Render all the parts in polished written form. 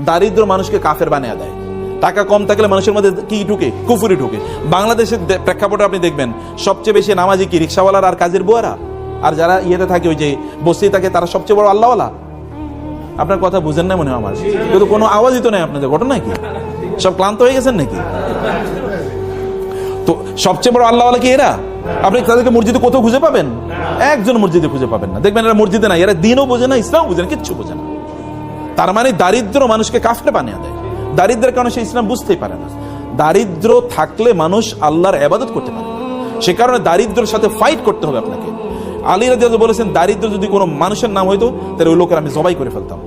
দারিদ্র মানুষকে কাফের বানিয়ে দেয়। টাকা কম থাকলে মানুষের মধ্যে কি ঢুকে? কুফুরি ঢুকে। বাংলাদেশের প্রেক্ষাপটে আপনি দেখবেন সবচেয়ে বেশি নামাজি কি রিক্সাওয়ালার আর কাজের বুয়ারা, আর যারা ইয়েতে থাকে ওই যে বস্তি থাকে তারা সবচেয়ে বড় আল্লাহওয়ালা। আপনার কথা বুঝেন না মনে হয় আমার, কিন্তু কোনো আওয়াজই তো নেই আপনাদের। ঘটনা কি? সব ক্লান্ত হয়ে গেছেন নাকি? তো সবচেয়ে বড় আল্লাহওয়ালা কি এরা? আপনি তাদেরকে মসজিদে কোথাও খুঁজে পাবেন? একজন মসজিদে খুঁজে পাবেন না। দেখবেন এরা মসজিদে না, এরা দিনও বোঝে না, ইসলাম বোঝে না, কিচ্ছু বোঝে না। তার মানে দারিদ্র মানুষকে কাফের বানিয়ে দেয়। দারিদ্রের কারণে সে ইসলাম বুঝতেই পারে না। দারিদ্র থাকলে মানুষ আল্লাহর ইবাদত করতে পারে না। সে কারণে দারিদ্রের সাথে ফাইট করতে হবে আপনাকে। আলী রাদিয়াল্লাহু বলেছেন, দারিদ্র যদি কোনো মানুষের নাম হইতো তাহলে ওই লোকের আমি জবাই করে ফেলতাম।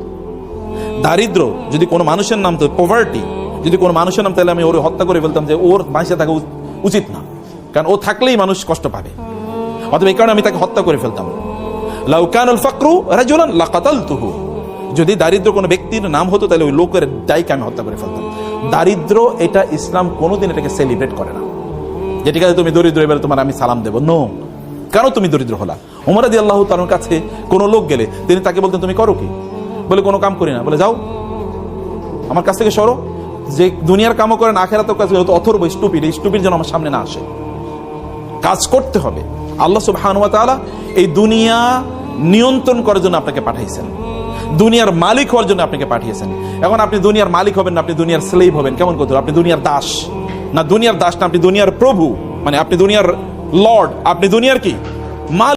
দারিদ্র যদি কোনো মানুষের নাম, তো পভার্টি যদি কোনো মানুষের নাম, তাহলে আমি ওর হত্যা করে ফেলতাম, যে ওর বাঁচে থাকা উচিত না, কারণ ও থাকলেই মানুষ কষ্ট পাবে। অতএব এই কারণে আমি তাকে হত্যা করে ফেলতাম। লাউ কানাল ফাকরু রাজুলান লাকাতালতুহু, যদি দারিদ্র কোনো ব্যক্তির নাম হতো তাহলে ওই লোকের দায়কে আমি হত্যা করে ফেলতাম। দারিদ্র এটা ইসলাম কোনোদিন এটাকে সেলিব্রেট করে না, যে ঠিক আছে তুমি দরিদ্র, এবার তোমার আমি সালাম দেবো। নো, কেন তুমি দরিদ্র হলা? ওমর রাদিয়াল্লাহু তাআলার কাছে কোনো লোক গেলে তিনি তাকে বলতেন, তুমি করো কি? বলে কোনো কাম করি না। বলে যাও আমার কাছ থেকে সরো, যে দুনিয়ার কামও করেন আখেরাতেও কাজ করে, অথর্ব স্টুপিড, এই স্টুপিড যেন আমার সামনে না আসে। কাজ করতে হবে। আল্লাহ সুবহানাহু ওয়া তাআলা এই দুনিয়া নিয়ন্ত্রণ করার জন্য আপনাকে পাঠাইছেন, দুনিয়ার মালিক হওয়ার জন্য আপনাকে পাঠিয়েছেন। এখন আপনি দুনিয়ার মালিক হবেন না, আপনি দুনিয়ার স্লেভ হবেন। কেমন কথা? আপনি দুনিয়ার দাস না, দুনিয়ার দাস না, আপনি দুনিয়ার প্রভু, মানে আপনি দুনিয়ার লর্ড, আপনি দুনিয়ার কি মালিক।